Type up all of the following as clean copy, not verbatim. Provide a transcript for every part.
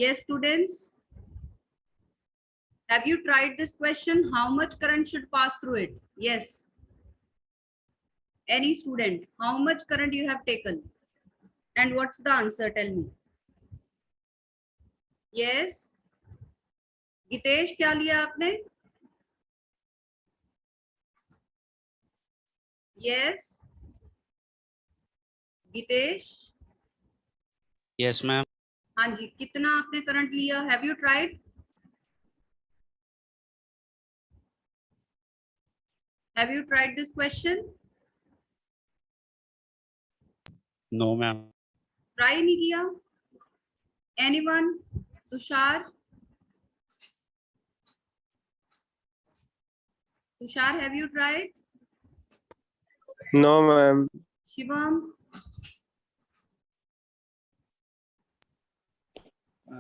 Yes, students. Have you tried this question? How much current should pass through it? Yes. Any student, how much current you have taken? And what's the answer? Tell me. Yes. Gitesh, क्या लिया आपने? Yes. Gitesh. Yes, ma'am. हाँ जी, कितना आपने current लिया? Have you tried? Have you tried this question? No, ma'am. Try नहीं किया? Anyone? Tushar? Tushar, have you tried? No, ma'am. Shivam?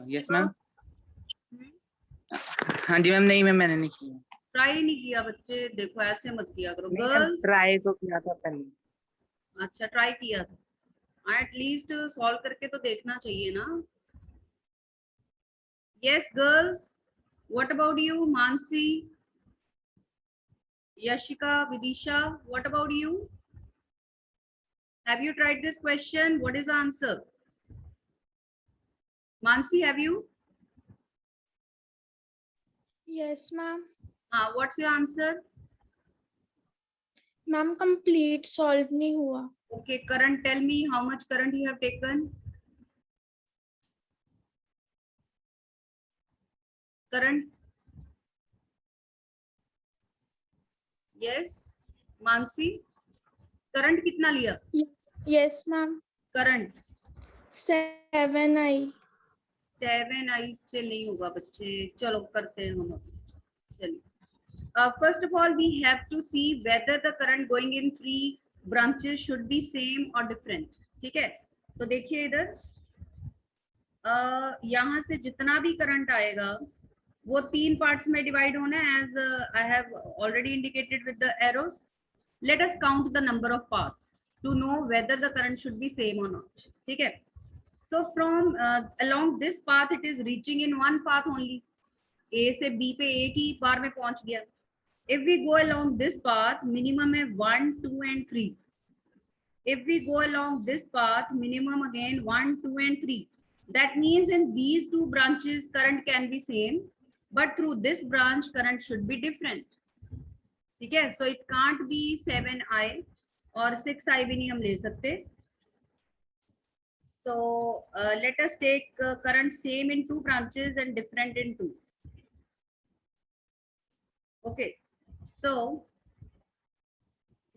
Yes ma'am. हाँ जी मैम, नहीं मैम मैंने नहीं किया। ट्राई नहीं किया बच्चे, देखो ऐसे मत किया करो। गर्ल्स ट्राई तो किया था पहले। अच्छा, ट्राई किया था, एटलीस्ट सॉल्व करके तो देखना चाहिए ना। Yes girls, what about you? Mansi, Yashika, Vidisha, what about you? Have you tried this question? What is the answer? Mansi, have you? Yes, ma'am. What's your answer? Ma'am, complete solve नहीं हुआ. Okay, current, tell me how much current you have taken? Current? Yes, Mansi, current कितना लिया? Yes, ma'am. Current 7I. 7I से नहीं होगा बच्चे, चलो करते हैं हम। चलिए, first of all we have to see whether the current going in 3 branches should be same or different. ठीक है, तो देखिए इधर यहाँ से जितना भी करंट आएगा वो 3 पार्ट्स में डिवाइड होना है, as I have already indicated with the arrows. Let us count the number of parts to know whether the current should be same और नॉट. ठीक है, so from along this path it is reaching in one path only. A से B पे एक ही बार में पहुंच गया. If we go along this path, minimum है 1, 2 and 3. If we go along this path, minimum again 1, 2 and 3. That means in these two branches current can be same, but through this branch current should be different. ठीक है, so it can't be 7I और 6I भी नहीं हम ले सकते. So let us take current same in 2 branches and different in 2. Okay, so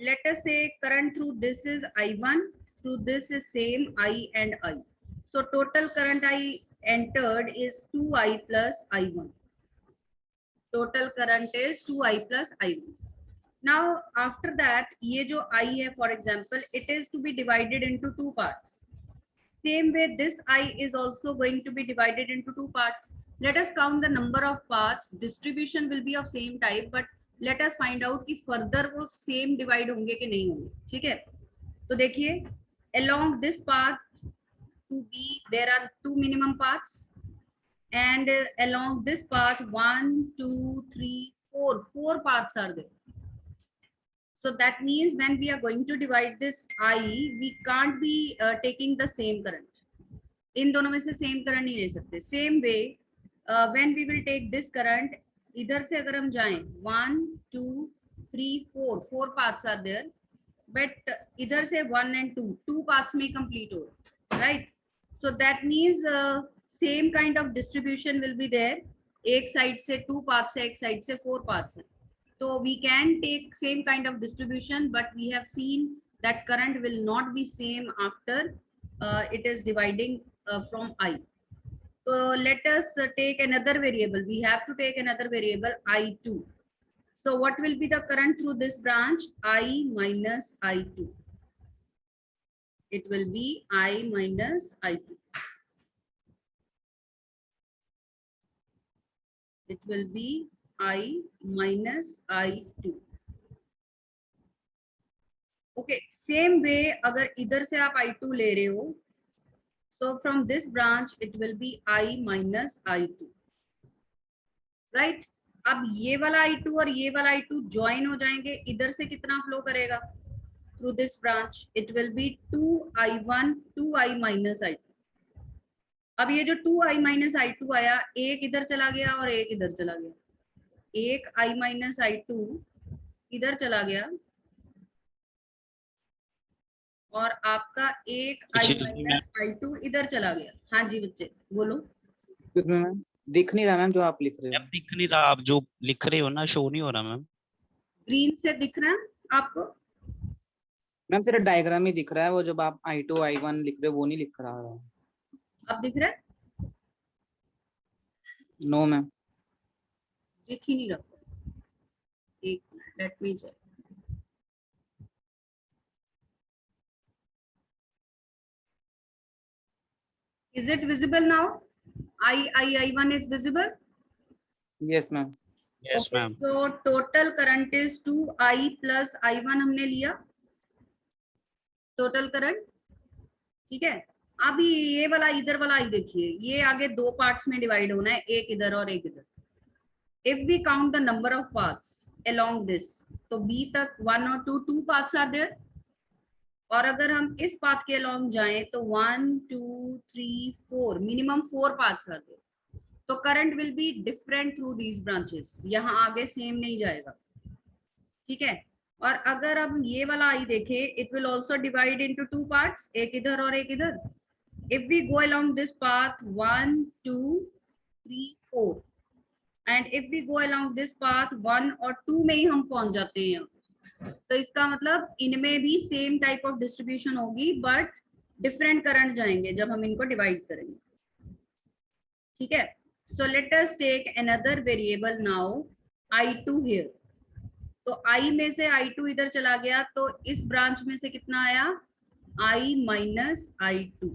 let us say current through this is I1, through this is same I and I. So total current I entered is 2I plus I1. Total current is 2I plus I1. Now after that, ये जो I है, for example, it is to be divided into 2 parts. Same way this I is also going to be divided into 2 parts. Let us count the number of parts. Distribution will be of same type, but let us find out कि further वो same divide होंगे कि नहीं होंगे. ठीक है, तो देखिए along this path to B there are 2 minimum parts, and along this path 1, 2, 3, 4 paths are there. So that means when we are going to divide this I, we can't be taking the same current. इन दोनों में से same current नहीं ले सकते. Same way when we will take this current, इधर से अगर हम जाएं 1, 2, 3, 4 पाथ्स आर देयर, बट इधर से 1 and 2 पाथ्स में कंप्लीट हो, right. So that means same kind of distribution will be there. एक साइड से 2 पाथ्स है, एक साइड से 4 पाथ्स है, तो we can take same kind of distribution, but we have seen that current will not be same after it is dividing from I. So let us take another variable. We have to take another variable I2. So what will be the current through this branch? I minus I2. It will be I minus I2. It will be I minus I2. Okay, same way अगर इधर से आप I2 ले रहे हो, So from this branch it will be I minus I2, right? अब ये वाला I2 और ये वाला I2 ज्वाइन हो जाएंगे, इधर से कितना फ्लो करेगा? Through this branch it will B 2I1 2I minus I2. अब ये जो 2I minus I2 आया, एक इधर चला गया और एक इधर चला गया, एक I minus I2 इधर चला गया और आपका एक I Excuse me, minus I2 इधर चला गया। हाँ जी बच्चे बोलो। Excuse me, मैम दिख नहीं रहा मैम जो आप लिख रहे मैम हो। दिख नहीं रहा, आप जो लिख रहे हो ना शो नहीं हो रहा मैम। ग्रीन से दिख रहा है आपको? मैम सिर्फ डायग्राम ही दिख रहा है, वो जब आप I2 I1 लिख रहे हो वो नहीं लिख रहा है। अब दिख रहा है? No ma'am. दिख ही नहीं रहा। एक minute, let me check. Is it visible now? I1 is visible? Yes ma'am. Yes Okay, ma'am. so total current is 2I plus I1 हमने लिया टोटल करंट, ठीक है। अभी ये वाला इधर वाला आई देखिए, ये आगे दो पार्ट्स में डिवाइड होना है, एक इधर और एक इधर। If we count the number of paths along this, तो बी तक 1 और 2 पाथ्स आर देयर, और अगर हम इस पाथ के अलोंग जाएं तो 1 2 3 4 मिनिमम 4 पाथ्स आर देयर। तो current will be different through these branches, यहाँ आगे सेम नहीं जाएगा, ठीक है। और अगर हम ये वाला आई देखें, it will also divide into 2 parts, एक इधर और एक इधर। If we go along this path 1 2 3 4, and if we go along this path 1 और 2 में ही हम पहुंच जाते हैं, तो इसका मतलब इनमें भी सेम टाइप ऑफ डिस्ट्रीब्यूशन होगी, बट डिफरेंट करंट जाएंगे जब हम इनको डिवाइड करेंगे, ठीक है। So let us take another variable now, I2 here. तो I में से I2 इधर चला गया, तो इस ब्रांच में से कितना आया? I minus I2.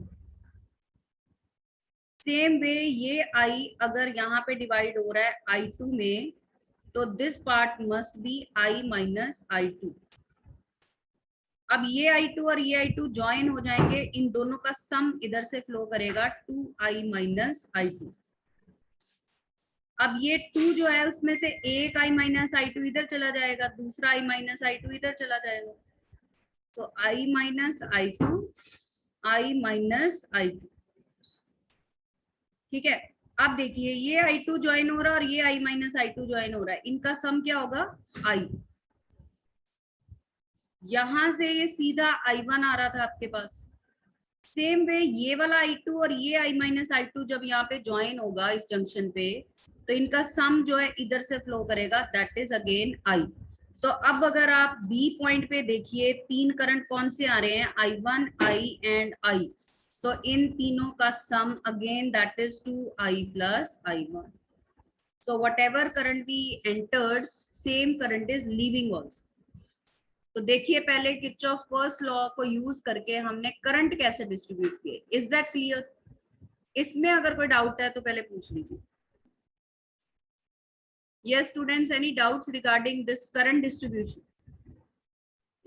Same way ये I अगर यहाँ पे डिवाइड हो रहा है I2 में, तो this part must be I minus I2. अब ये I2 और ये I2 ज्वाइन हो जाएंगे, इन दोनों का सम इधर से फ्लो करेगा 2I minus I2. अब ये 2 जो है उसमें से एक I minus I2 इधर चला जाएगा, दूसरा I minus I2 इधर चला जाएगा, तो I minus I2 I minus I2, ठीक है। अब देखिए ये I2 ज्वाइन हो रहा है और ये I minus I2 ज्वाइन हो रहा है, इनका सम क्या होगा? I। यहां से ये सीधा I1 आ रहा था आपके पास, सेम वे ये वाला I2 और ये I minus I2 जब यहाँ पे ज्वाइन होगा इस जंक्शन पे, तो इनका सम जो है इधर से फ्लो करेगा, दैट इज अगेन I। तो अब अगर आप बी पॉइंट पे देखिए, तीन करंट कौन से आ रहे हैं? I1 I and I। तो इन तीनों का sum again that is 2I plus I1। So whatever current we entered, same current is leaving also. तो देखिए पहले किरचॉफ फर्स्ट लॉ को यूज करके हमने करंट कैसे डिस्ट्रीब्यूट किए। Is that clear? इसमें अगर कोई डाउट है तो पहले पूछ लीजिए। Yes, students, any doubts regarding this current distribution?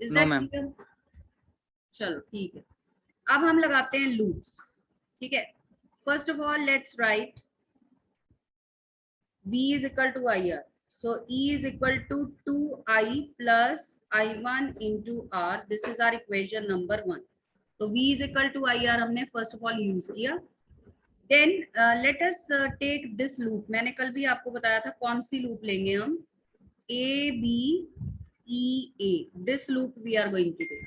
Is No, that ma'am. clear? चलो ठीक है, अब हम लगाते हैं लूप्स, ठीक है। First of all let's write V is equal to IR. So E is equal to 2I plus I1 into R. This is our equation number 1. तो V is equal to IR हमने first of all use किया। Then let us take this loop. मैंने कल भी आपको बताया था कौन सी लूप लेंगे हम, A B E A. This loop we are going to do.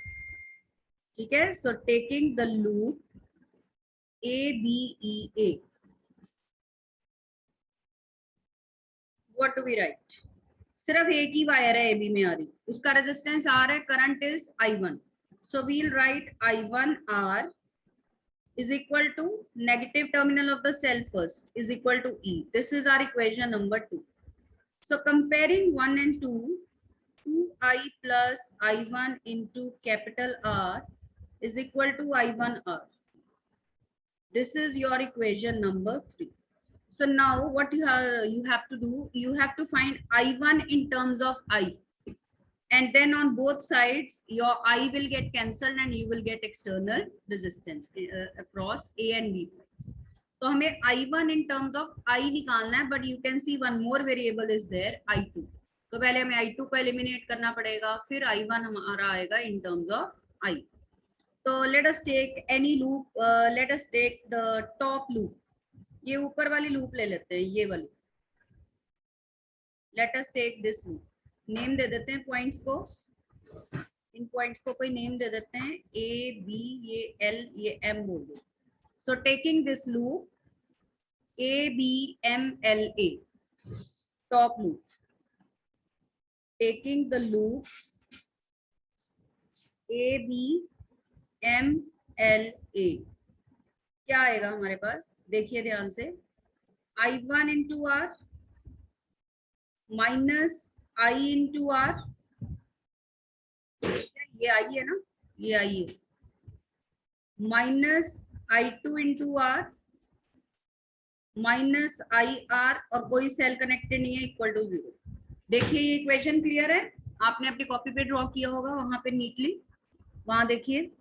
ठीक है, so taking the loop A B E A. What do we write? सिर्फ एक ही वायर है AB में आ रही, उसका रेजिस्टेंस R है, current is I1. So we'll write I1 R is equal to negative terminal of the cell first is equal to E. This is our equation number 2. So comparing 1 and 2, 2I plus I1 into capital R is equal to I1 R. This is your equation number 3. So now what you have to do, you have to find I1 in terms of I. and then on both sides your I will get cancelled and you will get external resistance across A and B points. तो हमें I1 in terms of I निकालना है, but you can see one more variable is there, I2. तो पहले हमें I2 को eliminate करना पड़ेगा, फिर I1 हमारा आएगा in terms of I. तो let us take any loop, let us take the top loop. ये ऊपर वाली loop ले लेते हैं, ये वाली. Let us take this loop. Name दे देते हैं पॉइंट्स को, इन पॉइंट्स को कोई नेम दे देते हैं, ए बी, ये एल, ये एम बोल दो. So taking this loop A B M L A, top loop. Taking the loop A B M L A, क्या आएगा हमारे पास, देखिए ध्यान से. I1 into R minus I into R, ये आई है ना, ये आई है, minus I2 into R minus I R, और कोई सेल कनेक्टेड नहीं है, इक्वल टू 0. देखिए ये इक्वेशन क्लियर है, आपने अपनी कॉपी पे ड्रॉ किया होगा वहां पे नीटली. वहां देखिए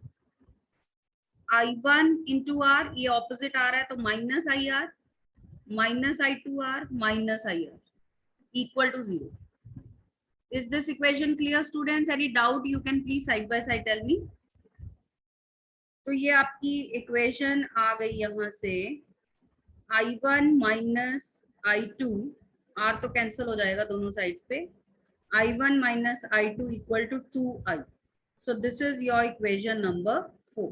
I1 इंटू आर, ये ऑपोजिट आ रहा है तो minus I R, minus I2 R, minus I R, equal to 0. Is this equation clear, students? Any doubt you can please side by side tell me. तो ये आपकी इक्वेशन आ गई यहाँ से, I1 माइनस I2, R तो cancel हो जाएगा दोनों साइड्स पे, I1 minus I2 equal to 2I. So this is your equation number 4.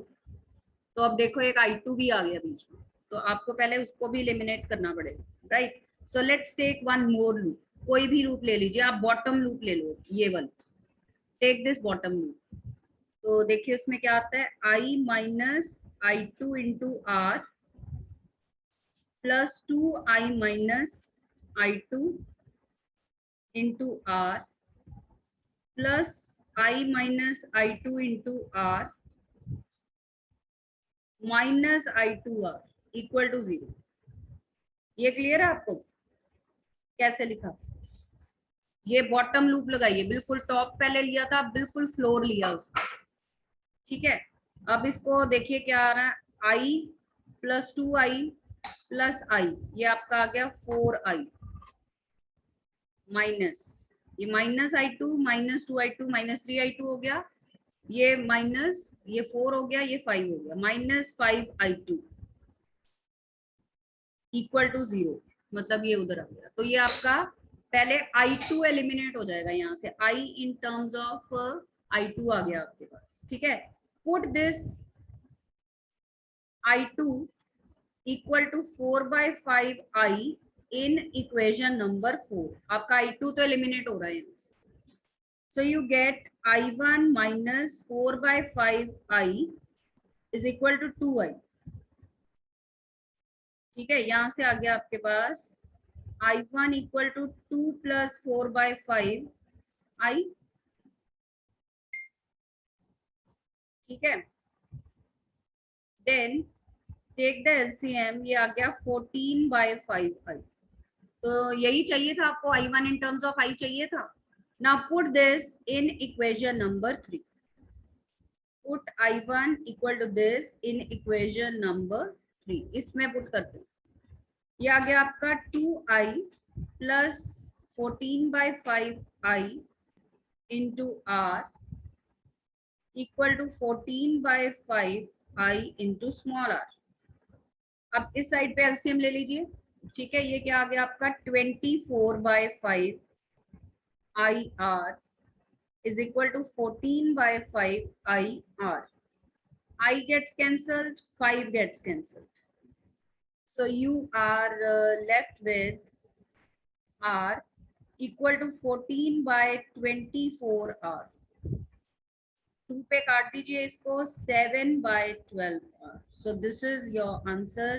तो अब देखो एक I2 भी आ गया बीच में, तो आपको पहले उसको भी एलिमिनेट करना पड़ेगा, right. So let's take one more loop. कोई भी लूप ले लीजिए आप, बॉटम लूप ले लो, ये वाला. Take this bottom loop. तो देखिए उसमें क्या आता है, I minus I2 into R plus 2I minus I2 into R plus I minus I2 into R minus I2 R equal to 0. ये क्लियर है आपको कैसे लिखा? ये बॉटम लूप लगाइए, बिल्कुल टॉप पहले लिया था, बिल्कुल फ्लोर लिया उसका, ठीक है. अब इसको देखिए क्या आ रहा है, I plus 2I plus I, ये आपका आ गया 4I माइनस, ये minus I2 minus 2I2 minus 3I2 हो गया, ये माइनस, ये 4 हो गया, ये 5 हो गया, माइनस 5I2 इक्वल टू 0, मतलब ये उधर आ गया. तो ये आपका पहले I2 एलिमिनेट हो जाएगा यहाँ से, I in terms of I2 आ गया आपके पास, ठीक है. Put this I2 equal to 4/5I in equation number 4. आपका I2 तो एलिमिनेट हो रहा है यहाँ से. So you get I1 minus 4/5I is equal to 2I. ठीक है, यहाँ से आ गया आपके पास I1 equal to 2 plus 4/5I. ठीक है, देन टेक द LCM, ये आ गया 14/5I. तो यही चाहिए था आपको, I1 in terms of I चाहिए था. Now put this in equation number 3. Put I1 equal to this in equation number 3. इसमें पुट करते हैं, ये आ गया आपका 2I plus 14/5I into R equal to 14/5I into small R. अब इस साइड पे एलसीएम ले लीजिए, ठीक है. ये क्या आ गया आपका 24/5 IR is equal to 14/5 IR. I gets cancelled, 5 gets cancelled. So you are left with R equal to 14/24R. 2 पे काट दीजिए इसको, 7/12R. So this is your answer,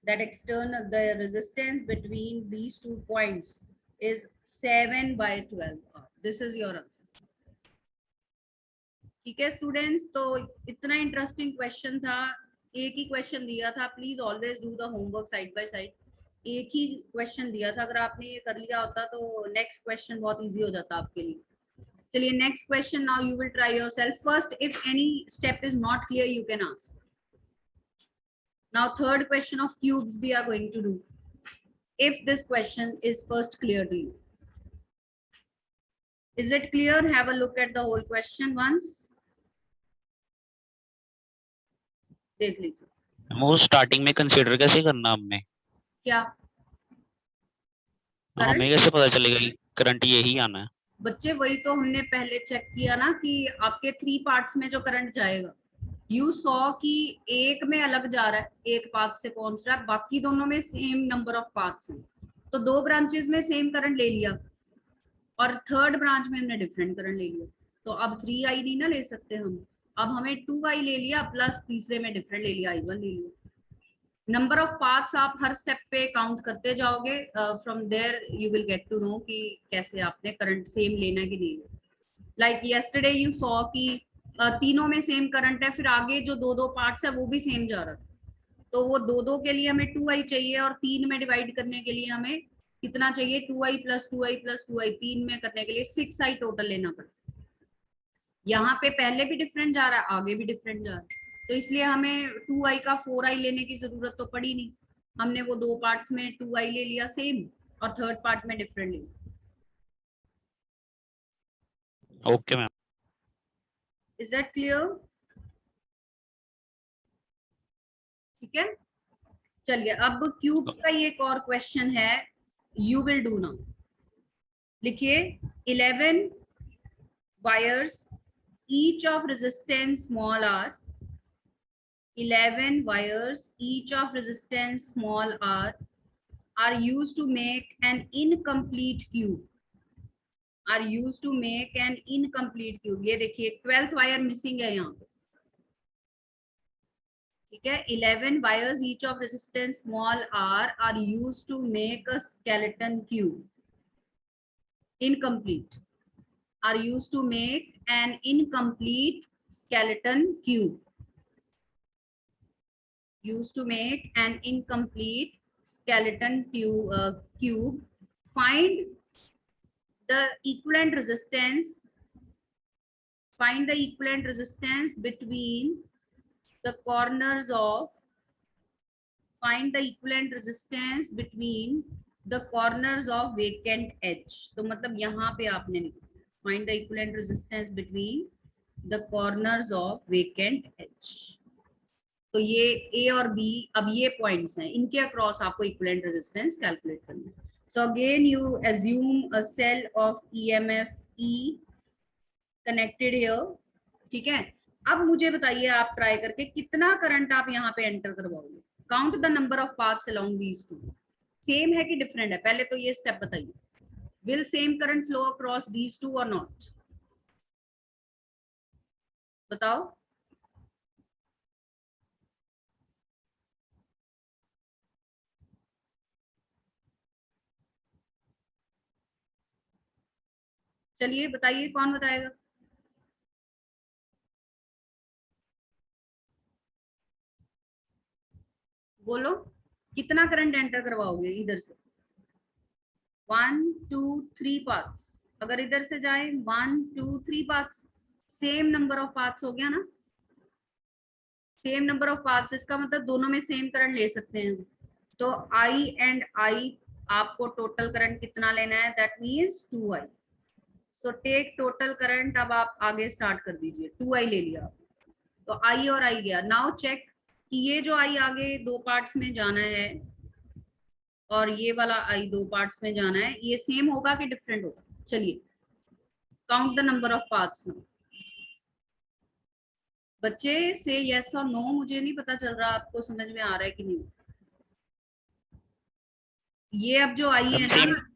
that external, the resistance between these 2 points is 7/12R. This is your answer. ठीक है students, तो इतना interesting question था. एक ही क्वेश्चन दिया था, please always do the homework side by side. एक ही question दिया था, अगर आपने ये कर लिया होता तो नेक्स्ट क्वेश्चन बहुत इजी हो जाता आपके लिए. चलिए next question. Now you will try yourself. First if any step is not clear you can ask. Now third question of cubes we are going to do. If this question is first clear to you. Is it clear? Have a look at the whole question once. देख लीजिए. वो starting में consider कैसे करना हमने? क्या हमें कैसे पता चलेगा कि करंट यही आना है? बच्चे वही तो हमने पहले चेक किया ना कि आपके 3 पार्ट्स में जो करंट जाएगा, यू सॉ कि एक में अलग जा रहा है, एक पाथ से पहुंच रहा है, बाकी दोनों में सेम नंबर ऑफ पाथ्स हैं, तो 2 ब्रांचेस में सेम करंट ले लिया और थर्ड ब्रांच में हमने डिफरेंट करंट ले लिया. तो अब 3i नहीं ना ले सकते हम, अब हमें 2i ले लिया प्लस तीसरे में डिफरेंट ले लिया, i1 ले लिया. नंबर ऑफ पाथ्स आप हर स्टेप पे काउंट करते जाओगे. From there you will get to know कि कैसे आपने करंट सेम लेना है कि नहीं. लाइक यस्टरडे यू सॉ कि तीनों में सेम करंट है, फिर आगे जो 2-2 पार्ट्स है वो भी सेम जा रहा था, तो वो 2-2 के लिए हमें 2i चाहिए और 3 में डिवाइड करने के लिए हमें कितना चाहिए? 2i plus 2i plus 2i. 3 में करने के लिए 6i टोटल लेना पड़ता. यहाँ पे पहले भी डिफरेंट जा रहा है, आगे भी डिफरेंट जा रहा है, तो इसलिए हमें 2i का 4i लेने की जरूरत तो पड़ी नहीं. हमने वो 2 पार्ट्स में 2i ले लिया सेम और थर्ड पार्ट में डिफरेंट ले लिया. Okay ma'am. Is that clear? ठीक है, चलिए अब क्यूब्स का ये एक और क्वेश्चन है. You will do now. लिखिए 11 wires each of resistance small r. 11 wires each of resistance small r are used to make an incomplete cube. Are used to make an incomplete cube. ये देखिए 12th wire missing है यहाँ पे. ठीक है, 11 wires each of resistance small r are used to make a skeleton cube. Incomplete. Are used to make an incomplete skeleton cube. Used to make an incomplete skeleton cube. Find the equivalent resistance. Find the equivalent resistance between the corners of. Find the equivalent resistance between the corners of vacant edge. तो मतलब यहाँ पे आपने find the equivalent resistance between the corners of vacant edge. तो ये A और B अब ये पॉइंट्स हैं, इनके अक्रॉस आपको इक्विवेलेंट रेजिस्टेंस कैलकुलेट करना है. So again you assume a cell of EMF E connected here. ठीक है, अब मुझे बताइए आप ट्राई करके कितना करंट आप यहाँ पे एंटर करवाओगे. Count the number of paths along these two. Same है कि डिफरेंट है? पहले तो ये स्टेप बताइए. Will same current flow across these two or not? बताओ. चलिए बताइए, कौन बताएगा? बोलो कितना करंट एंटर करवाओगे इधर से? 1 2 3 पाथ्स. अगर इधर से जाए 1 2 3 paths, same number of paths हो गया ना. सेम नंबर ऑफ पाथ्स, इसका मतलब दोनों में सेम करंट ले सकते हैं. तो I एंड I आपको टोटल करंट कितना लेना है? That means 2i. So take total current. अब आप आगे स्टार्ट कर दीजिए. 2i ले लिया तो I और I गया. नाउ चेक कि ये जो I आगे 2 पार्ट्स में जाना है और ये वाला I 2 पार्ट्स में जाना है, ये सेम होगा कि डिफरेंट होगा? चलिए count the number of paths now. बच्चे से यस और नो, मुझे नहीं पता चल रहा आपको समझ में आ रहा है कि नहीं. ये अब जो आई है ना,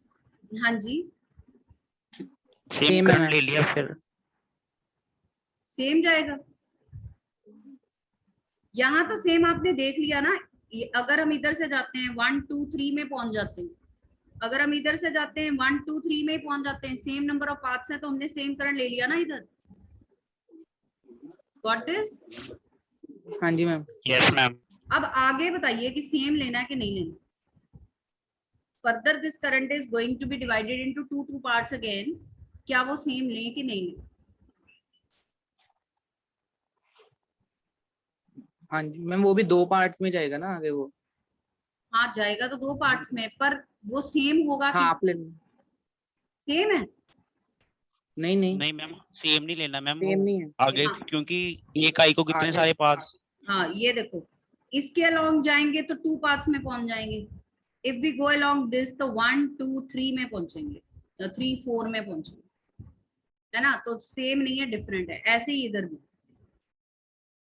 हाँ जी सेम करंट ले लिया, फिर सेम जाएगा. यहाँ तो सेम आपने देख लिया ना. अगर हम इधर से जाते हैं 1 2 3 में पहुंच जाते हैं. अगर हम इधर से जाते हैं 1 2 3 में पहुंच जाते हैं, सेम नंबर ऑफ पाथ्स है तो हमने सेम करंट ले लिया ना इधर. Got this? हाँ जी मैम. Yes ma'am. अब आगे बताइए कि सेम लेना है कि नहीं लेना. Further this current is going to be divided into two parts again. क्या वो सेम लें कि नहीं लें? हाँ जी मैम, वो भी 2 पार्ट्स में जाएगा ना आगे वो। हाँ जाएगा तो 2 पार्ट्स में, पर वो सेम होगा हाँ कि आप ले, सेम है? नहीं नहीं नहीं मैम सेम नहीं लेना मैम, वो सेम नहीं है। आगे हाँ क्योंकि एक आई को कितने आगे सारे पार्ट्स। हाँ, ये देखो, इसके अलोंग जाएंगे तो 2 पार्ट्स में पहुंच जाएंगे। If we go along this तो 1 2 3 में पहुंचेंगे, 3 4 में पहुंचेंगे, है ना? तो सेम नहीं है, डिफरेंट है। ऐसे ही इधर भी,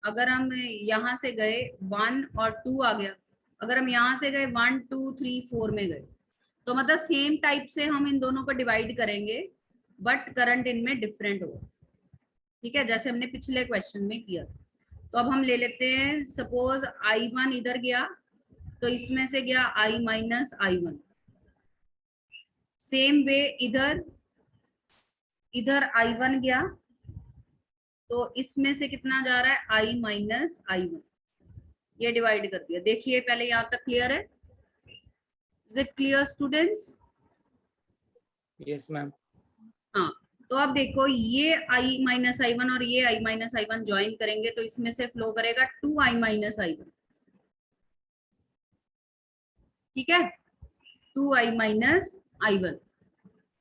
अगर हम यहाँ से गए 1 और 2 आ गया, अगर हम यहाँ से गए 1 2 3 4 में गए, तो मतलब सेम टाइप से हम इन दोनों को डिवाइड करेंगे, बट करंट इनमें डिफरेंट होगा। ठीक है, जैसे हमने पिछले क्वेश्चन में किया था। तो अब हम ले लेते हैं, सपोज I1 इधर गया, तो इसमें से गया I minus I1। Same way इधर, इधर I1 गया, तो इसमें से कितना जा रहा है? I minus I1। ये डिवाइड कर दिया। देखिए पहले यहाँ तक क्लियर है? Is it clear students? Yes ma'am. हाँ, तो अब देखो, ये I माइनस I1 और ये I माइनस I1 ज्वाइन करेंगे, तो इसमें से फ्लो करेगा 2I माइनस I1। ठीक है, 2I माइनस I1।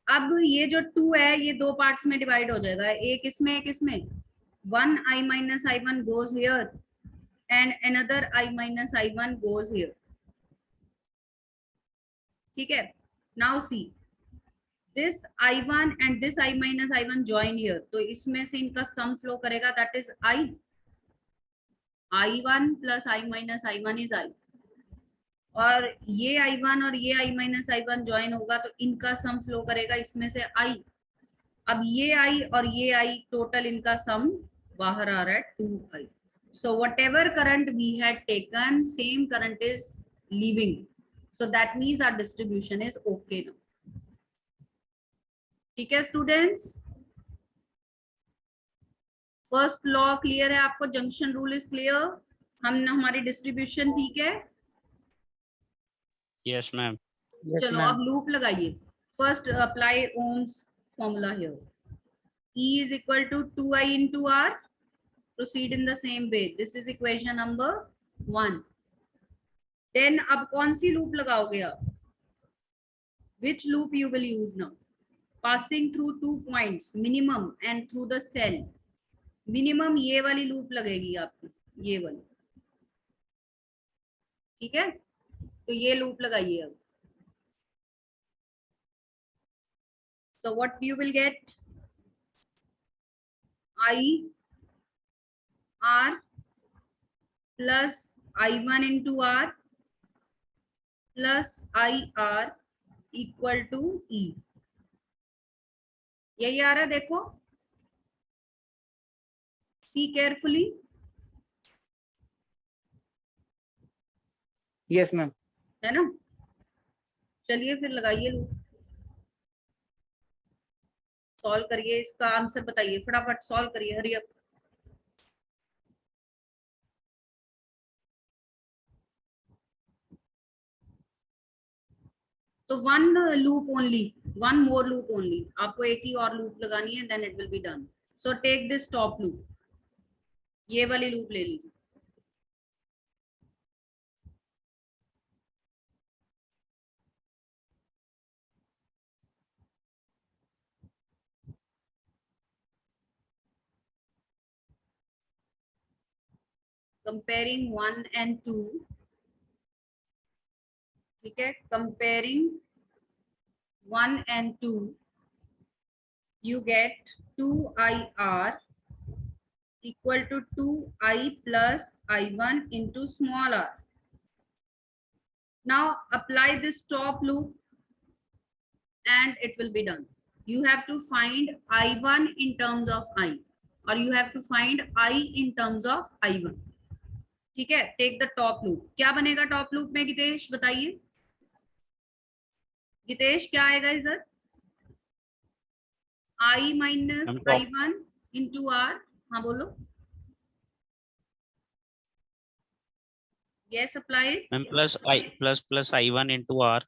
अब ये जो 2 है, ये 2 पार्ट्स में डिवाइड हो जाएगा, एक इसमें एक इसमें। 1I minus I1 goes here and another I minus I1 goes here। ठीक है, now see this I1 and this I minus I1 join here, तो इसमें से इनका सम फ्लो करेगा, that is I1 plus I minus I1 is I, और ये I1 और ये I माइनस I1 ज्वाइन होगा, तो इनका सम फ्लो करेगा इसमें से I। अब ये I और ये I टोटल इनका सम बाहर आ रहा है 2I। so whatever current we had taken, same current is leaving, so that means our distribution is okay now। ठीक है स्टूडेंट्स, फर्स्ट लॉ क्लियर है आपको? Junction rule is clear? हम हमारी डिस्ट्रीब्यूशन ठीक है? Yes ma'am. यस चलो ma'am. अब लूप लगाइए। First apply Ohm's formula here, E is equal to 2I into R। proceed in the same way, this is equation number 1। then अब कौन सी loop लगाओगे आप? which loop you will use now? passing through 2 points minimum and through the cell। Minimum ये वाली loop लगेगी आपकी, ये वाली। ठीक है, तो ये लूप लगाइए अब। so what you will get? I R plus I1 into R plus IR equal to E। यही आ रहा है, देखो, सी केयरफुली। Yes ma'am. है ना? चलिए फिर लगाइए लूप, सॉल्व करिए, इसका आंसर बताइए, फटाफट सॉल्व करिए, हरी अप। तो one loop only, one more loop only, आपको एक ही और लूप लगानी है, then it will be done. So take this top loop, ये वाली लूप ले लीजिए। Comparing 1 and 2। ठीक है, comparing 1 and 2, you get 2IR equal to 2I plus I1 into small r। now apply this top loop and it will be done। you have to find I1 in terms of I, or you have to find I in terms of I1। ठीक है, take the top loop. क्या बनेगा top loop में गितेश बताइए? गितेश क्या आएगा इधर? I minus ma'am top I1 into R। हाँ बोलो, yes apply. Ma'am plus I1 into R।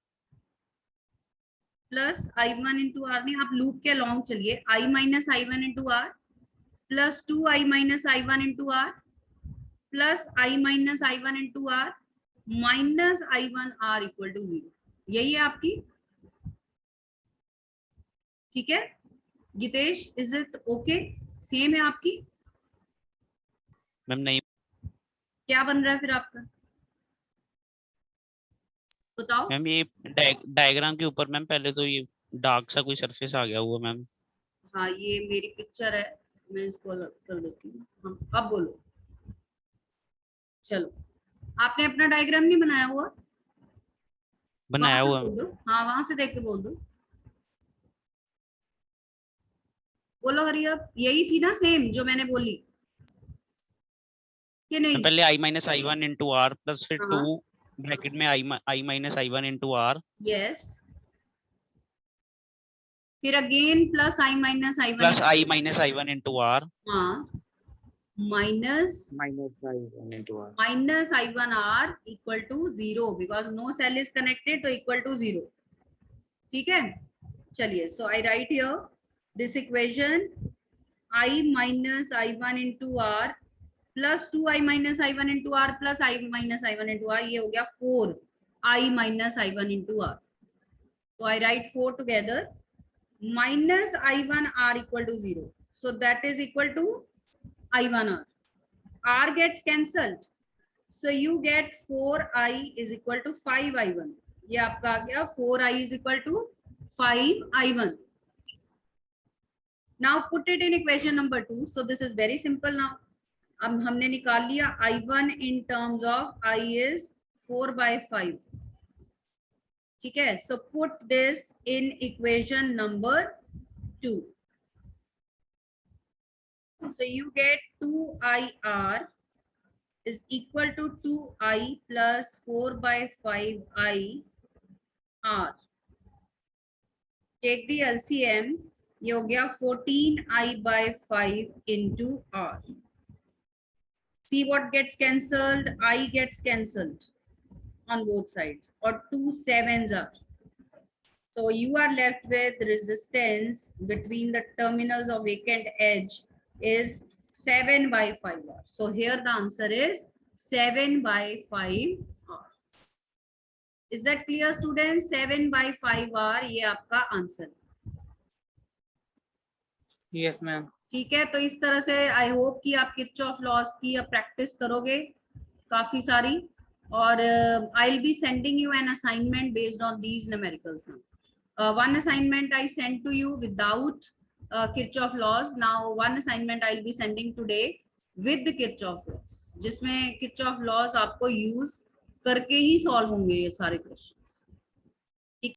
Plus I1 into R नहीं, आप लूप के लॉन्ग चलिए, I minus I1 into R plus 2I minus I1 into R plus I minus I1 into R minus I1 R equal to 0। यही है आपकी, ठीक है Geetesh, is it okay? Same है आपकी? मैम नहीं क्या बन रहा है फिर आपका, बताओ। मैम, ये डायग्राम के ऊपर मैम पहले तो ये डार्क सा कोई सरफेस आ गया हुआ मैम। हाँ ये मेरी पिक्चर है, मैं इसको अलग कर देती हूँ। हाँ अब बोलो, चलो आपने अपना डायग्राम नहीं बनाया हुआ? बनाया वहां हुआ से है। बोल दो, हाँ वहां से देख के बोल दो, बोलो हरी अब, यही थी ना सेम जो मैंने बोली कि नहीं? पहले I minus I1 into R plus फिर हाँ। 2 ब्रैकेट में I minus I1 into R yes, फिर again plus I minus I1 plus I minus I1 into R हाँ minus -I1 into R. minus I1 R equal to 0 because no cell is connected, तो equal to 0। ठीक है, चलिए, so I write here this equation I minus I1 into R plus 2I minus I1 into R plus I minus I1 into R, ये हो गया 4I minus I1 into R। So I write 4 together, minus I1 R equal to 0, so that is equal to I1 R। R gets cancelled, so you get 4I is equal to 5I1। ये आपका आ गया 4I is equal to 5I1। Now put it in equation number 2, so this is very simple now। अब हमने निकाल लिया I1 in terms of I is 4/5, ठीक है, so put this in equation number 2, so you get 2IR is equal to 2I plus 4/5I R। Take the LCM, ये हो गया 14I/5 into R। See what gets cancelled, I gets cancelled on both sides, or 2 7s are. So you are left with resistance between the terminals of vacant edge is 7/5R. So here the answer is 7/5R। Is that clear students? 7/5R ये आपका answer. Yes, ma'am. ठीक है, तो इस तरह से I hope कि आप किरचॉफ लॉस की अब प्रैक्टिस करोगे काफी सारी, और I will be sending you an assignment based on these numericals. One assignment I send to you without Kirchhoff laws, now one assignment I will be sending today with Kirchhoff laws, जिसमें Kirchhoff laws आपको use करके ही solve होंगे ये सारे question.